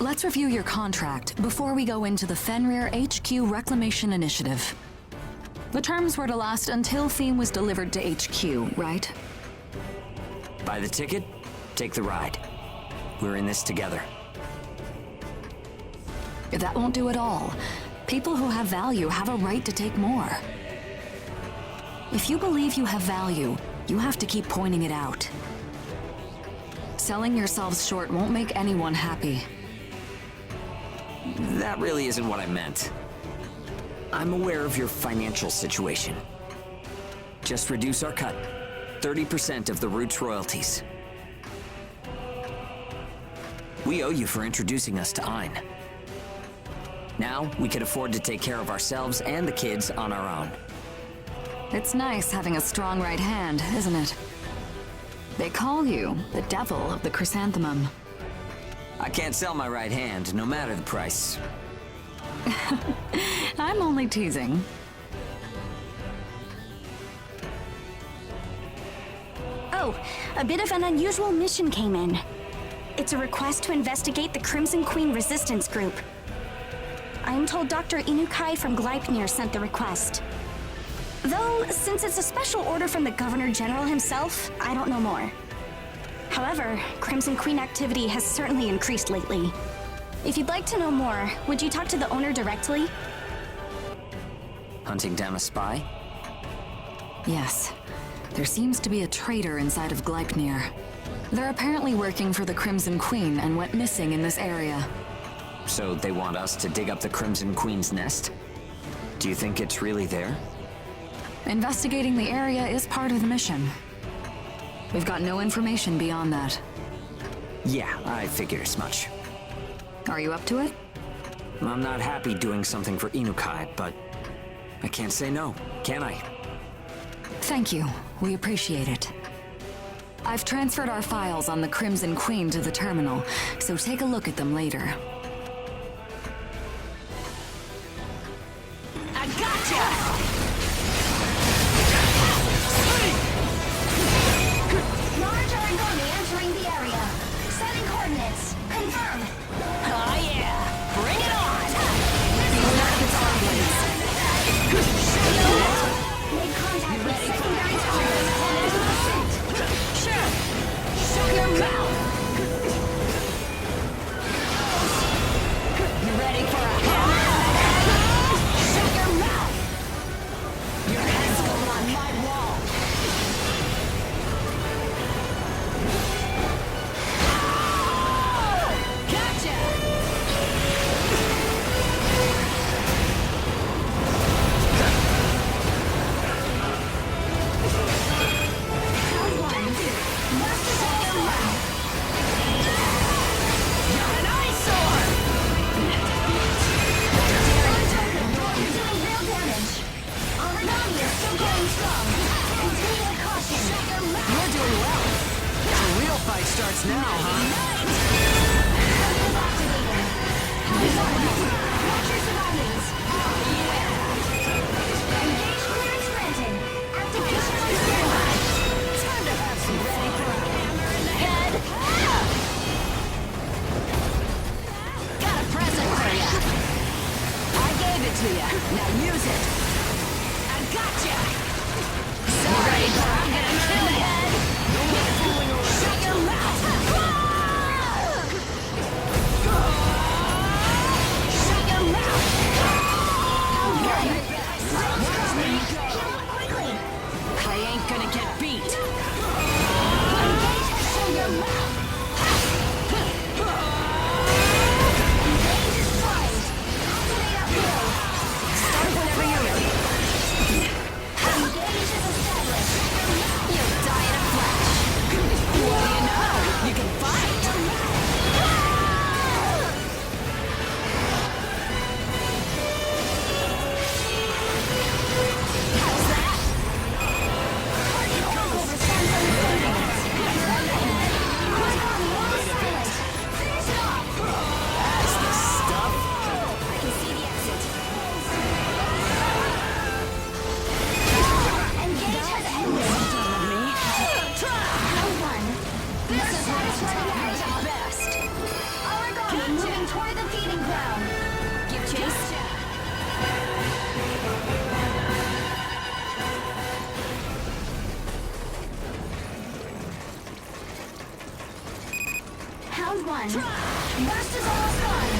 Let's review your contract before we go into the Fenrir HQ Reclamation Initiative. The terms were to last until Theme was delivered to HQ, right? Buy the ticket, take the ride. We're in this together. If that won't do it all, people who have value have a right to take more. If you believe you have value, you have to keep pointing it out. Selling yourselves short won't make anyone happy. That really isn't what I meant. I'm aware of your financial situation. Just reduce our cut. 30% of the Root's royalties. We owe you for introducing us to Ein. Now, we can afford to take care of ourselves and the kids on our own. It's nice having a strong right hand, isn't it? They call you the devil of the chrysanthemum. I can't sell my right hand, no matter the price. I'm only teasing. Oh, a bit of an unusual mission came in. It's a request to investigate the Crimson Queen Resistance Group. I'm told Dr. Inukai from Gleipnir sent the request. Though, since it's a special order from the Governor General himself, I don't know more. However, Crimson Queen activity has certainly increased lately. If you'd like to know more, would you talk to the owner directly? Hunting down a spy? Yes. There seems to be a traitor inside of Gleipnir. They're apparently working for the Crimson Queen and went missing in this area. So they want us to dig up the Crimson Queen's nest? Do you think it's really there? Investigating the area is part of the mission. We've got no information beyond that. Yeah, I figured as much. Are you up to it? I'm not happy doing something for Inukai, but I can't say no, can I? Thank you. We appreciate it. I've transferred our files on the Crimson Queen to the terminal, so take a look at them later. I gotcha! Large Iron Army entering the area. Setting coordinates. Confirm. Oh yeah! Bring it on! Made contact with secondary targets. Sure! Shut your mouth! You ready for a hammer? Shut your mouth! Your head's going on my wall! Gotcha! Round one. Master shut your mouth! You're an eyesore! You're doing real damage. Armanami is still going strong. Continue with caution. Shut your mouth! You're doing well. The real fight starts now, huh? Watch your surroundings. Engage clearance granted. Activation on standby. Time to have some ready for a hammer in the head. Got a present for ya. I gave it to ya. Now use it. I gotcha. Sorry, but I'm gonna kill ya. Shut your mouth. Shut your mouth! Okay. Watch me. Kill him quickly. I ain't gonna get beat. Engage and shut your mouth. Engage is twice. Activate up here. Start whenever you're ready. Engage is established. Round one. Burst is almost gone.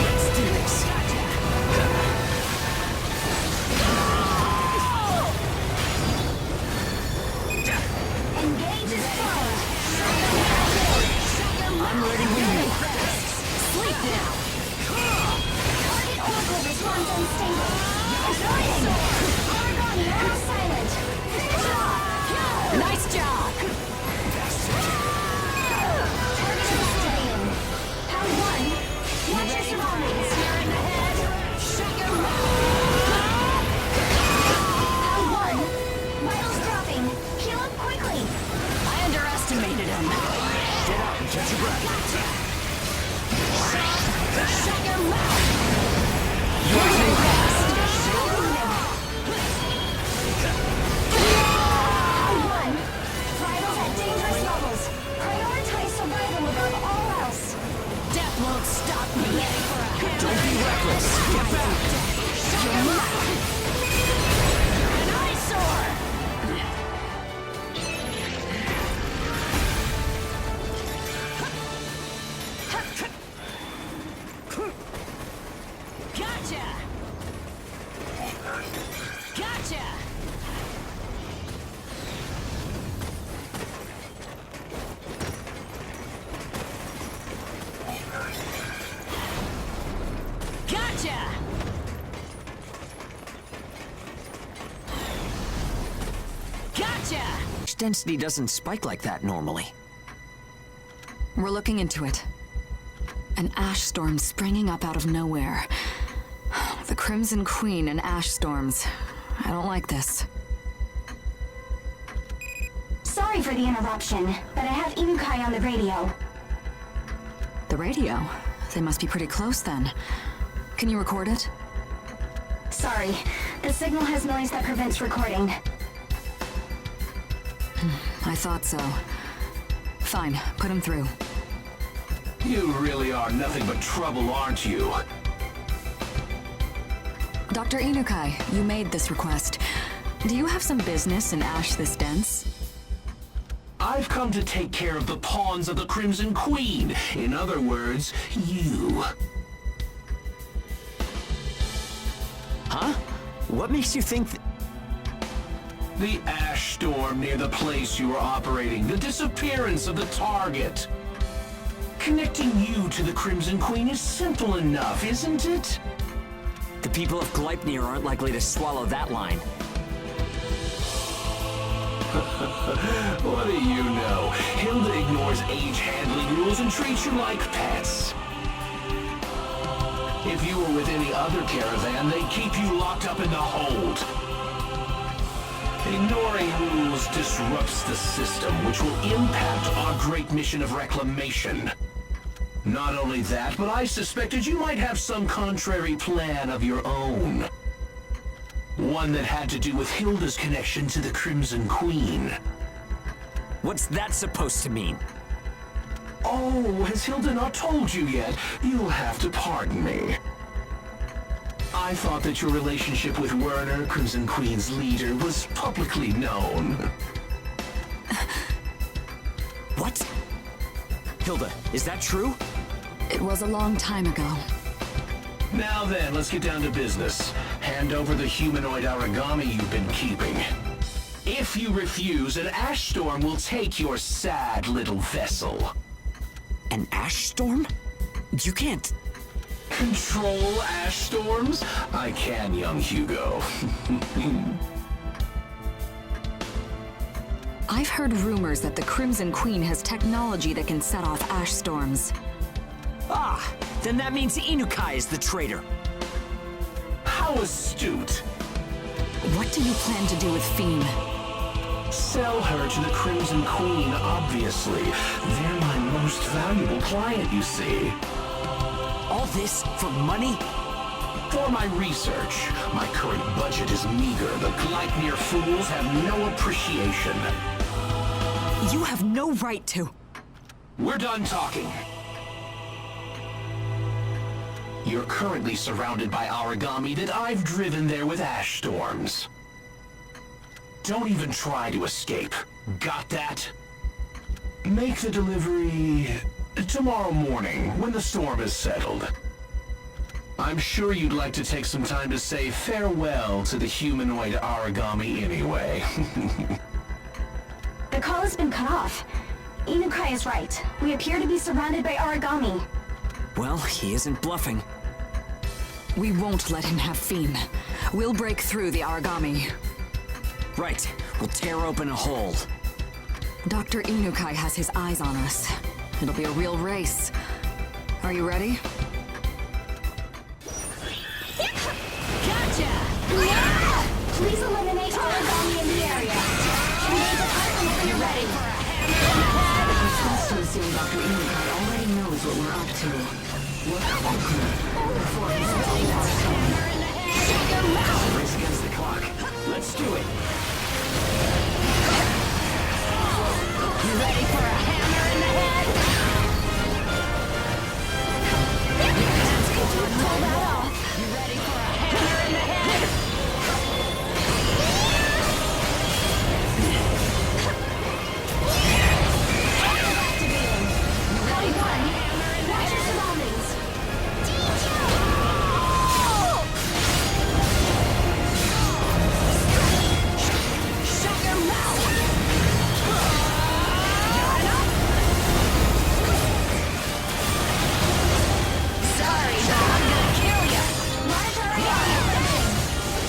Let's do this. Engage is closed. I'm ready when you are. Sleep now. Target oracle responds unstable. Argon now silent. Finish it off. Nice job! Target is staying. Pound one. Watch your surroundings. Shut your mouth. Pound one. Vitals dropping. Heal up quickly. I underestimated him. Get out and catch your breath. Shut your mouth! You're too fast. Pound one. Vitals at dangerous levels. Prioritize survival above all else. Death won't stop me. Don't be reckless. Get back. Shut your mouth! An eyesore! Gotcha! Gotcha! Gotcha! Gotcha! Density doesn't spike like that normally. We're looking into it. An ash storm springing up out of nowhere. The Crimson Queen and ash storms. I don't like this. Sorry for the interruption, but I have Inukai on the radio. The radio? They must be pretty close then. Can you record it? Sorry, the signal has noise that prevents recording. I thought so. Fine, put him through. You really are nothing but trouble, aren't you? Dr. Inukai, you made this request. Do you have some business in ash this dense? I've come to take care of the pawns of the Crimson Queen. In other words, you. Huh? What makes you think The ash storm near the place you were operating, the disappearance of the target. Connecting you to the Crimson Queen is simple enough, isn't it? the people of Gleipnir aren't likely to swallow that line? What do you know? Hilda ignores age-handling rules and treats you like pets. If you were with any other caravan, they'd keep you locked up in the hold. Ignoring rules disrupts the system, which will impact our great mission of reclamation. Not only that, but I suspected you might have some contrary plan of your own. One that had to do with Hilda's connection to the Crimson Queen. What's that supposed to mean? Oh, has Hilda not told you yet? You'll have to pardon me. I thought that your relationship with Werner, Crimson Queen's leader, was publicly known. What? Hilda, is that true? It was a long time ago. Now then, let's get down to business. Hand over the humanoid origami you've been keeping. If you refuse, an ash storm will take your sad little vessel. An ash storm? You can't... Control ash storms? I can, young Hugo. I've heard rumors that the Crimson Queen has technology that can set off ash storms. Ah, then that means Inukai is the traitor. How astute. What do you plan to do with Fiend? Sell her to the Crimson Queen, obviously. They're my most valuable client, you see. All this for money? For my research, my current budget is meager. The Gleipnir fools have no appreciation. You have no right to. We're done talking. You're currently surrounded by origami that I've driven there with ash storms. Don't even try to escape. Got that? make the delivery tomorrow morning when the storm is settled. I'm sure you'd like to take some time to say farewell to the humanoid origami anyway. The call has been cut off. Inukai is right. We appear to be surrounded by origami. Well, he isn't bluffing. We won't let him have Fiend. We'll break through the origami. Right. We'll tear open a hole. Dr. Inukai has his eyes on us. It'll be a real race. Are you ready? Gotcha! Please eliminate origami in the area. Engage the partner when you're ready. I'm supposed to assume Dr. Inukai already knows what we're up to. What before he's ready for a hammer in the head. Race against the clock. Let's do it. You ready for a hammer in the head? Pull that off. You ready for a hammer in the head? Activating. Round one. Watch your surroundings. Shut your mouth! Sorry, I'm gonna kill ya! Monitor origami.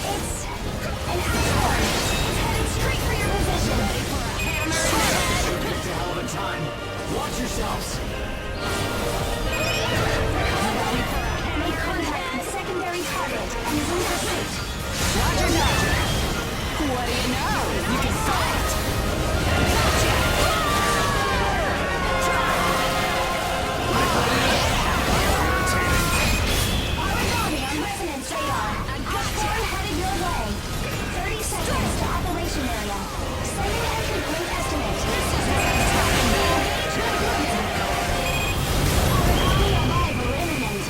It's an asshole. It's headed straight for your position. Ready for a hammer? Picked a hell of a time. Watch yourselves. Made contact with secondary target and is in pursuit. Roger, Roger. What do you know? You can fight. Origami on resonance radar. Popcorn headed your way. 30 seconds to operation area. Send an entry point estimate. Origami arrival imminent.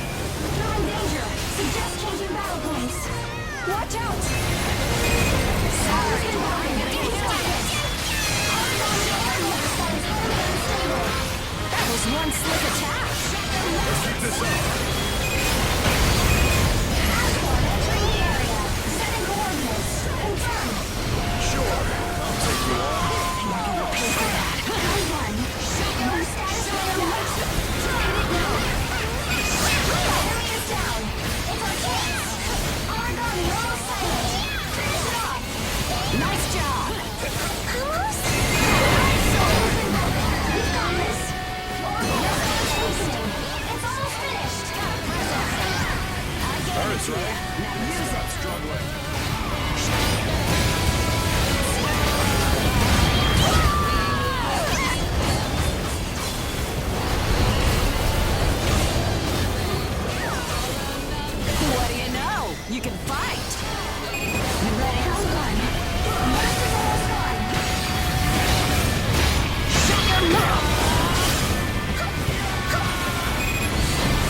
You're in danger. Suggest changing battle points. Watch out! Sorry, that was one slick attack. Let's keep this up. Popcorn entering the area. Setting coordinates. Confirm. Sure, I'll take you on. Round one. Your status randomized. End it now. Battery is down. It's our chance. Origami almost silent. Finish it off. Nice job. Almost. We've got this. Origami is hastening. It's almost finished. I get it. That's right. Now use it. Struggling. What do you know? You can fight. You ready? Round one. Most is almost gone. Shut your mouth.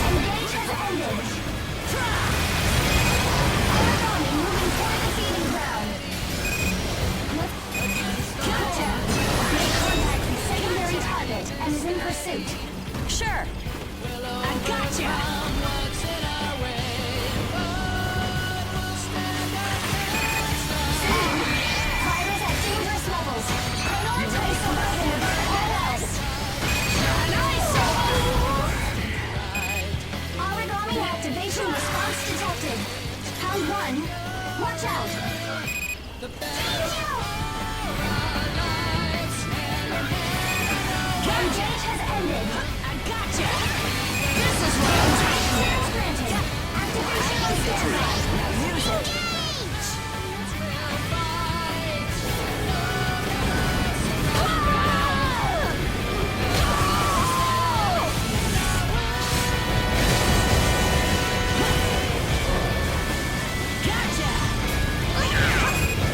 Engage has ended. Origami moving toward the feeding ground. Gotcha! Made contact with secondary target and is in pursuit. Sure. I gotcha. Fires at dangerous levels. Prioritize survival above all else. Origami activation response detected. Round one. Watch out. Engage has ended. I gotcha. This is what I'm talking Clearance granted. Activation on standby. about. Use it. Gotcha!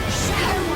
Shut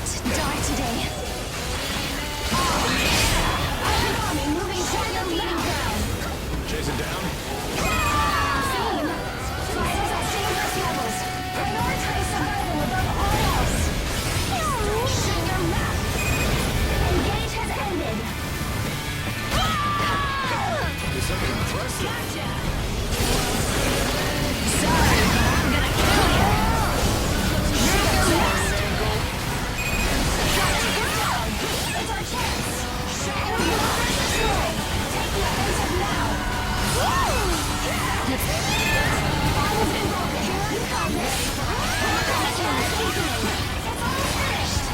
not die today. Oh, yeah! An army moving toward the leading ground. Chase it down. Team, fire at dangerous levels. Prioritize survival above all else. Shut your mouth. Engage has ended. There's something impressive. Gotcha. Sorry, but I'm gonna kill you. Shut your mouth. Gotcha. It's our chance. Enemy launch destroyed. Take weapons of now. It's almost been broken. You got this. It's almost finished.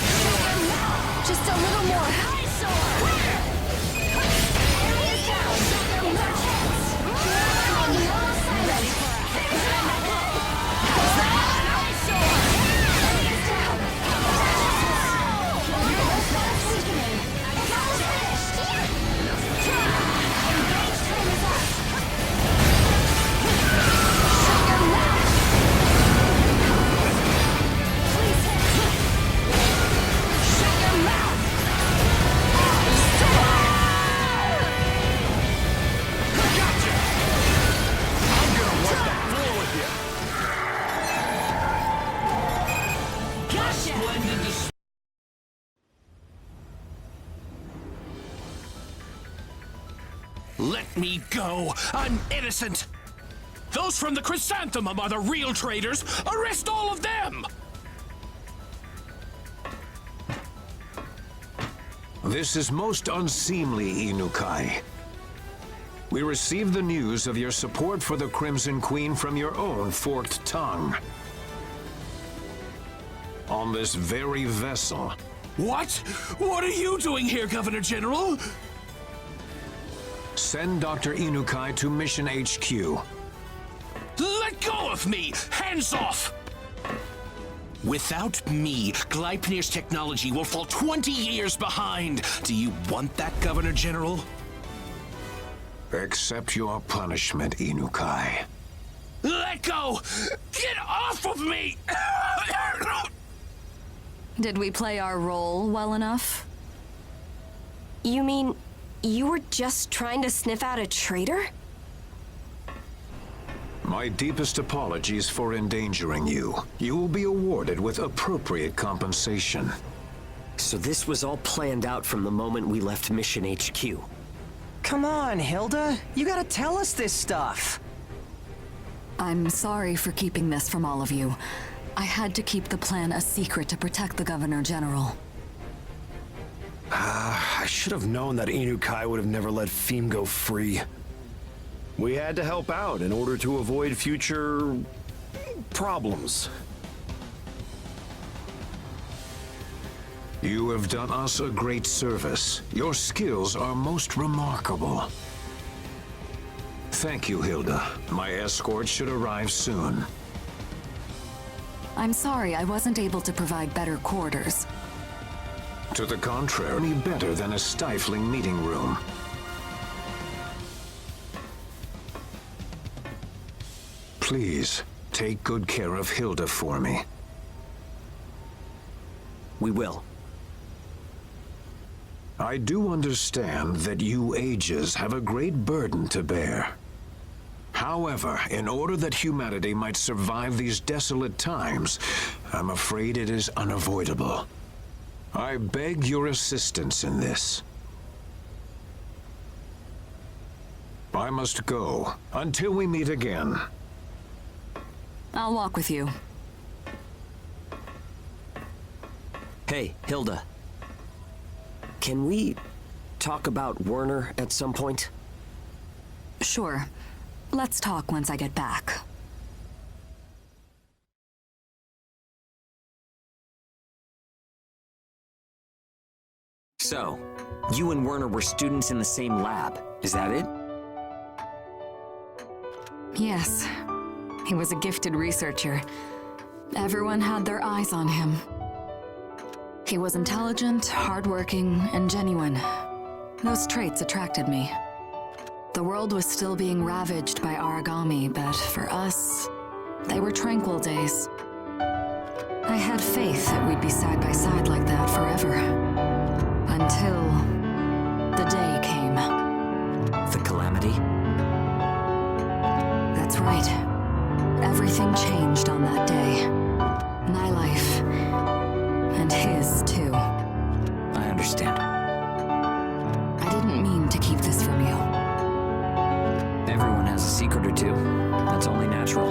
Shut your mouth. Just a little more. High sword. Enemy is down. It's our chance. Enemy almost silenced. How's that? High sword. Enemy is down. Your response weakening. It's almost finished. Engage time is up. Shut your mouth. Please hit. Shut your mouth. Gotcha! I'm gonna wipe that floor with you. Gotcha. Splendid display. Let me go! I'm innocent! Those from the Chrysanthemum are the real traitors! Arrest all of them! This is most unseemly, Inukai. We received the news of your support for the Crimson Queen from your own forked tongue. On this very vessel. What? What are you doing here, Governor General? Send Dr. Inukai to Mission HQ. Let go of me! Hands off! Without me, Gleipnir's technology will fall 20 years behind. Do you want that, Governor General? Accept your punishment, Inukai. Let go! Get off of me! Did we play our role well enough? You mean you were just trying to sniff out a traitor? My deepest apologies for endangering you. You will be awarded with appropriate compensation. So this was all planned out from the moment we left Mission HQ. Come on, Hilda. You gotta tell us this stuff. I'm sorry for keeping this from all of you. I had to keep the plan a secret to protect the Governor General. I should have known that Inukai would have never let Feem go free. We had to help out in order to avoid future problems. You have done us a great service. Your skills are most remarkable. Thank you, Hilda. My escort should arrive soon. I'm sorry I wasn't able to provide better quarters. To the contrary, any better than a stifling meeting room. Please, take good care of Hilda for me. We will. I do understand that you ages have a great burden to bear. However, in order that humanity might survive these desolate times, I'm afraid it is unavoidable. I beg your assistance in this. I must go until we meet again. I'll walk with you. Hey, Hilda. Can we talk about Werner at some point? Sure. Let's talk once I get back. So, you and Werner were students in the same lab, is that it? Yes. He was a gifted researcher. Everyone had their eyes on him. He was intelligent, hardworking, and genuine. Those traits attracted me. The world was still being ravaged by origami, but for us, they were tranquil days. I had faith that we'd be side by side like that forever. Until the day came. The calamity? That's right. Everything changed on that day. My life. And his, too. I understand. I didn't mean to keep this from you. Everyone has a secret or two. That's only natural.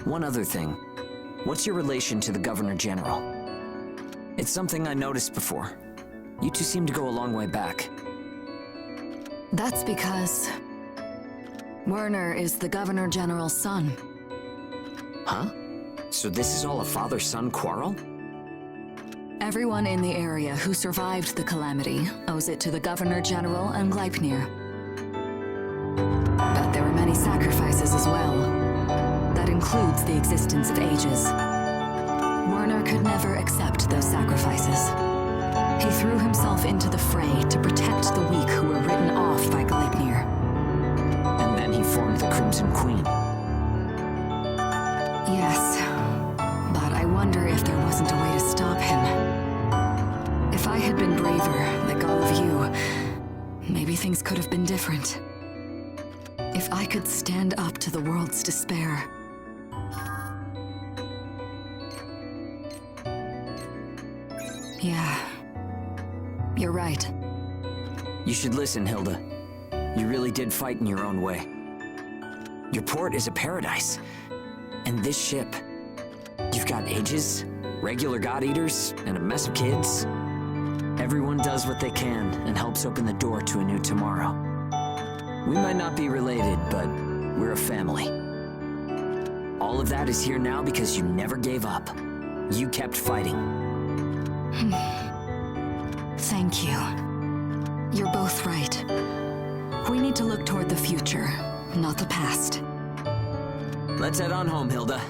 One other thing. What's your relation to the Governor General? It's something I noticed before. You two seem to go a long way back. That's because Werner is the Governor General's son. Huh? So this is all a father-son quarrel? Everyone in the area who survived the calamity owes it to the Governor General and Gleipnir. But there were many sacrifices as well. That includes the existence of ages. Werner could never accept those sacrifices. He threw himself into the fray to protect the weak who were written off by Gleipnir. And then he formed the Crimson Queen. Yes, but I wonder if there wasn't a way to stop him. If I had been braver, like all of you, maybe things could have been different. If I could stand up to the world's despair. Yeah, you're right. You should listen, Hilda. You really did fight in your own way. Your port is a paradise. And this ship, you've got ages, regular god-eaters, and a mess of kids. Everyone does what they can and helps open the door to a new tomorrow. We might not be related, but we're a family. All of that is here now because you never gave up. You kept fighting. Thank you. You're both right. We need to look toward the future, not the past. Let's head on home, Hilda.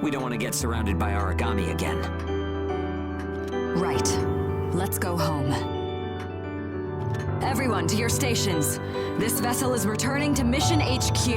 We don't want to get surrounded by origami again. Right. Let's go home. Everyone to your stations. This vessel is returning to Mission HQ.